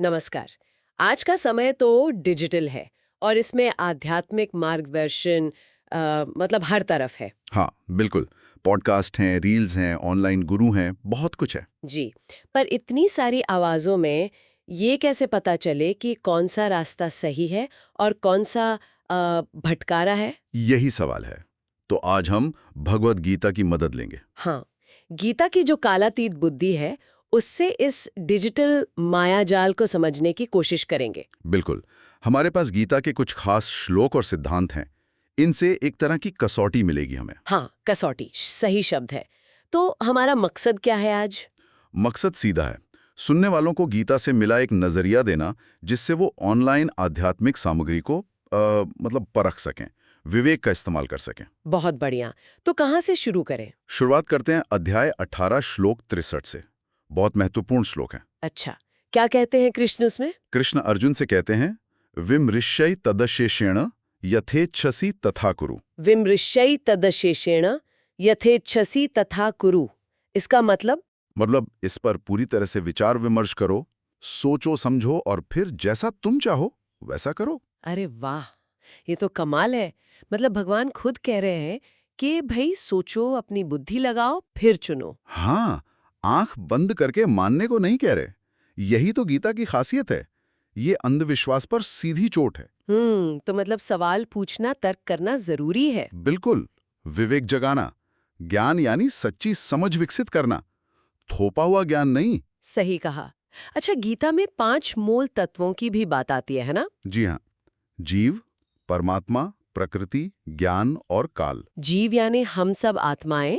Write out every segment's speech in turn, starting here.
नमस्कार। आज का समय तो डिजिटल है और इसमें आध्यात्मिक मार्गदर्शन मतलब हर तरफ है। हाँ, बिल्कुल। पॉडकास्ट हैं, रील्स हैं, ऑनलाइन गुरु हैं, बहुत कुछ है। जी। पर इतनी सारी आवाज़ों में ये कैसे पता चले कि कौन सा रास्ता सही है और कौन सा भटकारा है? यही सवाल है। तो आज हम भगवद गीता की मदद लेंगे। हाँ, गीता की जो कालातीत बुद्धि है, उससे इस डिजिटल मायाजाल को समझने की कोशिश करेंगे। बिल्कुल। हमारे पास गीता के कुछ खास श्लोक और सिद्धांत हैं। इनसे एक तरह की कसौटी मिलेगी हमें। हाँ, कसौटी सही शब्द है। तो हमारा मकसद क्या है आज? मकसद सीधा है। सुनने वालों को गीता से मिला एक नजरिया देना, जिससे वो ऑनलाइन आध्यात्मिक सामग्री को मतलब परख सकें, विवेक का इस्तेमाल कर सकें। बहुत बढ़िया। तो कहाँ से शुरू करें? शुरुआत करते हैं अध्याय 18 श्लोक 63 से। बहुत महत्वपूर्ण श्लोक है। अच्छा, क्या कहते हैं कृष्ण उसमें? कृष्ण अर्जुन से कहते हैं, विमृश्य तदशेषेण यथेच्छसि तथा कुरु। विमृश्यै तदशेषेण यथेच्छसि तथा कुरु। इसका मतलब इस पर पूरी तरह से विचार विमर्श करो, सोचो समझो और फिर जैसा तुम चाहो वैसा करो। अरे वाह! ये तो कमाल है। मतलब भगवान खुद कह रहे हैं कि भई सोचो, अपनी बुद्धि लगाओ, फिर चुनो। हाँ, आंख बंद करके मानने को नहीं कह रहे। यही तो गीता की खासियत है। ये अंधविश्वास पर सीधी चोट है। तो मतलब सवाल पूछना, तर्क करना ज़रूरी है। बिल्कुल। विवेक जगाना, ज्ञान यानी सच्ची समझ विकसित करना, थोपा हुआ ज्ञान नहीं। सही कहा। अच्छा, गीता में 5 मूल तत्वों की भी बात आती है ना? जी हाँ, जीव, परमात्मा, प्रकृति, ज्ञान और काल। जीव यानी हम सब आत्माएं,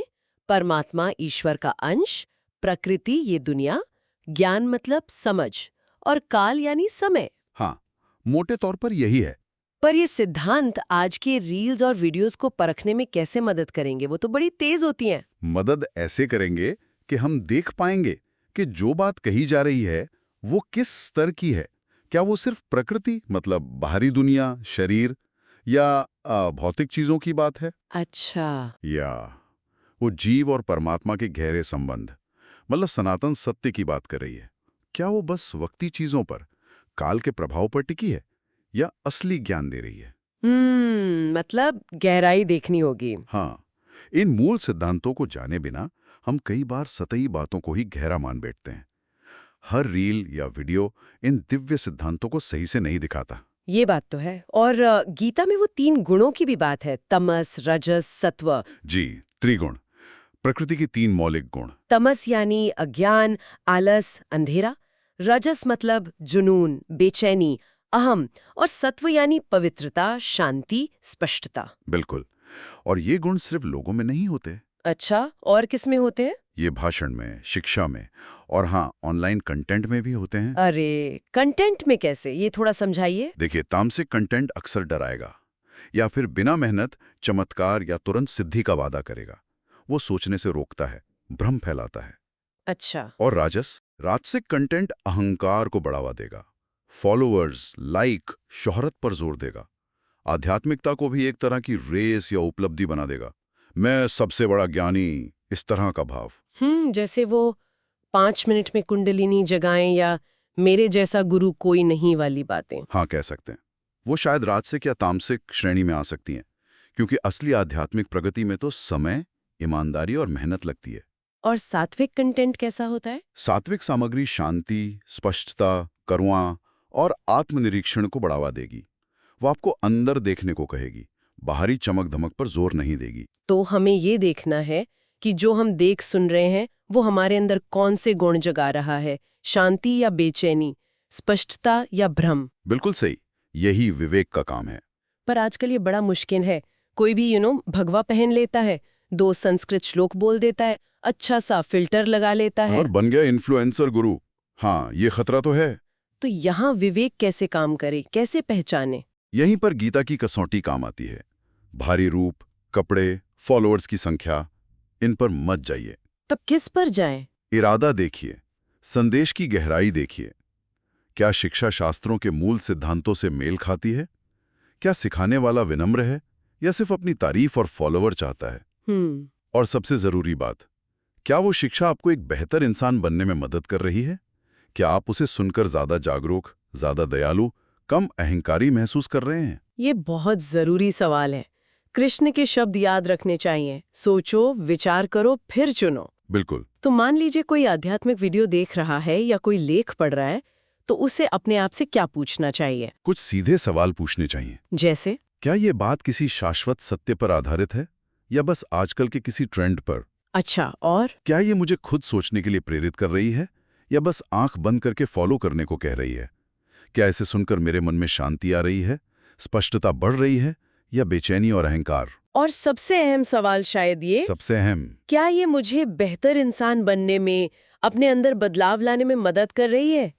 परमात्मा ईश्वर का अंश, प्रकृति ये दुनिया, ज्ञान मतलब समझ, और काल यानी समय। हाँ, मोटे तौर पर यही है। पर ये सिद्धांत आज के रील्स और वीडियोस को परखने में कैसे मदद करेंगे? वो तो बड़ी तेज होती हैं। मदद ऐसे करेंगे कि हम देख पाएंगे कि जो बात कही जा रही है वो किस स्तर की है। क्या वो सिर्फ प्रकृति मतलब बाहरी दुनिया, शरीर या भौतिक चीजों की बात है, अच्छा। या वो जीव और परमात्मा के गहरे संबंध मतलब सनातन सत्य की बात कर रही है। क्या वो बस वक्ती चीजों पर, काल के प्रभाव पर टिकी है, या असली ज्ञान दे रही है। मतलब गहराई देखनी होगी। हाँ, इन मूल सिद्धांतों को जाने बिना हम कई बार सतही बातों को ही गहरा मान बैठते हैं। हर रील या वीडियो इन दिव्य सिद्धांतों को सही से नहीं दिखाता। ये बात तो है। और गीता में वो 3 गुणों की भी बात है, तमस, रजस, सत्व। जी, त्रिगुण, प्रकृति की 3 मौलिक गुण। तमस यानी अज्ञान, आलस, अंधेरा। रजस मतलब जुनून, बेचैनी, अहम। और सत्व यानी पवित्रता, शांति, स्पष्टता। बिल्कुल। और ये गुण सिर्फ लोगों में नहीं होते। अच्छा, और किस में होते हैं? ये भाषण में, शिक्षा में और हाँ, ऑनलाइन कंटेंट में भी होते हैं। अरे, कंटेंट में कैसे? ये थोड़ा समझाइए। देखिए, तामसिक कंटेंट अक्सर डराएगा या फिर बिना मेहनत चमत्कार या तुरंत सिद्धि का वादा करेगा। वो सोचने से रोकता है, भ्रम फैलाता है। अच्छा। और राजसिक कंटेंट अहंकार को बढ़ावा देगा, फॉलोअर्स, लाइक, शोहरत पर जोर देगा। आध्यात्मिकता को भी एक तरह की रेस या उपलब्धि बना देगा। मैं सबसे बड़ा ज्ञानी, इस तरह का भाव। जैसे वो 5 मिनट में कुंडलिनी जगाएं या मेरे जैसा गुरु कोई नहीं वाली बातें। हाँ, कह सकते हैं। वो शायद राजसिक या तामसिक श्रेणी में आ सकती हैं, क्योंकि असली आध्यात्मिक प्रगति में तो समय, ईमानदारी और मेहनत लगती है। और सात्विक कंटेंट कैसा होता है? सात्विक सामग्री शांति, स्पष्टता, करुणा और आत्मनिरीक्षण को बढ़ावा देगी। वो आपको अंदर देखने को कहेगी, बाहरी चमक धमक पर जोर नहीं देगी। तो हमें ये देखना है कि जो हम देख सुन रहे हैं वो हमारे अंदर कौन से गुण जगा रहा है, शांति या बेचैनी, स्पष्टता या भ्रम। बिल्कुल सही, यही विवेक का काम है। पर आजकल ये बड़ा मुश्किल है। कोई भी भगवा पहन लेता है, 2 संस्कृत श्लोक बोल देता है, अच्छा सा फिल्टर लगा लेता है। और बन गया इन्फ्लुएंसर गुरु। हाँ, ये खतरा तो है। तो यहाँ विवेक कैसे काम करे, कैसे पहचाने? यहीं पर गीता की कसौटी काम आती है। भारी रूप, कपड़े, फॉलोअर्स की संख्या, इन पर मत जाइए। तब किस पर जाएं? इरादा देखिए, संदेश की गहराई देखिए। क्या शिक्षा शास्त्रों के मूल सिद्धांतों से मेल खाती है? क्या सिखाने वाला विनम्र है या सिर्फ अपनी तारीफ और फॉलोअर चाहता है? और सबसे जरूरी बात, क्या वो शिक्षा आपको एक बेहतर इंसान बनने में मदद कर रही है क्या आप उसे सुनकर ज्यादा जागरूक, ज्यादा दयालु, कम अहंकारी महसूस कर रहे हैं? ये बहुत जरूरी सवाल है। कृष्ण के शब्द याद रखने चाहिए, सोचो, विचार करो, फिर चुनो। बिल्कुल। तो मान लीजिए कोई आध्यात्मिक वीडियो देख रहा है या कोई लेख पढ़ रहा है, तो उसे अपने आप से क्या पूछना चाहिए? कुछ सीधे सवाल पूछने चाहिए। जैसे, क्या ये बात किसी शाश्वत सत्य पर आधारित है या बस आजकल के किसी ट्रेंड पर? अच्छा, और क्या ये मुझे खुद सोचने के लिए प्रेरित कर रही है या बस आंख बंद करके फॉलो करने को कह रही है? क्या इसे सुनकर मेरे मन में शांति आ रही है, स्पष्टता बढ़ रही है या बेचैनी और अहंकार? और सबसे अहम सवाल शायद ये, सबसे अहम, क्या ये मुझे बेहतर इंसान बनने में, अपने अंदर बदलाव लाने में मदद कर रही है?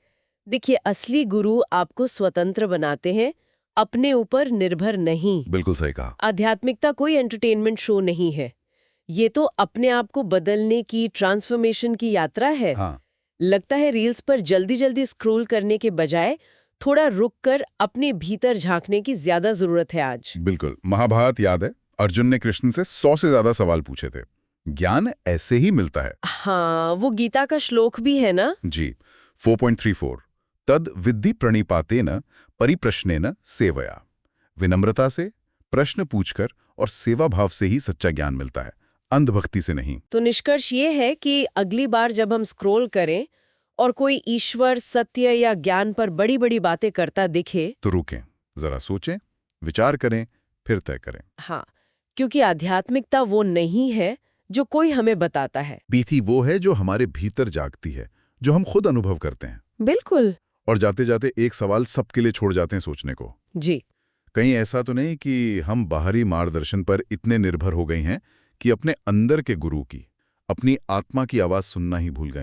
देखिए, असली गुरु आपको स्वतंत्र बनाते हैं, अपने ऊपर निर्भर नहीं। बिल्कुल सही कहा। आध्यात्मिकता कोई एंटरटेनमेंट शो नहीं है। ये तो अपने आप को बदलने की, ट्रांसफॉर्मेशन की यात्रा है। हाँ, लगता है रील्स पर जल्दी जल्दी स्क्रॉल करने के बजाय थोड़ा रुक कर अपने भीतर झांकने की ज्यादा जरूरत है आज। बिल्कुल। महाभारत याद है, अर्जुन ने कृष्ण से 100 से ज्यादा सवाल पूछे थे। ज्ञान ऐसे ही मिलता है। हाँ, वो गीता का श्लोक भी है ना? जी, 4.34 तद विद्धि प्रणिपातेन परिप्रश्नेन सेवया। विनम्रता से, प्रश्न पूछकर और सेवा भाव से ही सच्चा ज्ञान मिलता है, अंधभक्ति से नहीं। तो निष्कर्ष ये है कि अगली बार जब हम स्क्रॉल करें और कोई ईश्वर, सत्य या ज्ञान पर बड़ी बड़ी बातें करता दिखे, तो रुकें, जरा सोचें, विचार करें, फिर तय करें। हाँ, क्योंकि आध्यात्मिकता वो नहीं है जो कोई हमें बताता है। बीती वो है जो हमारे भीतर जागती है, जो हम खुद अनुभव करते हैं। बिल्कुल। और जाते जाते एक सवाल सबके लिए छोड़ जाते हैं सोचने को। जी। कहीं ऐसा तो नहीं कि हम बाहरी मार्गदर्शन पर इतने निर्भर हो गए हैं कि अपने अंदर के गुरु की, अपनी आत्मा की आवाज सुनना ही भूल गए?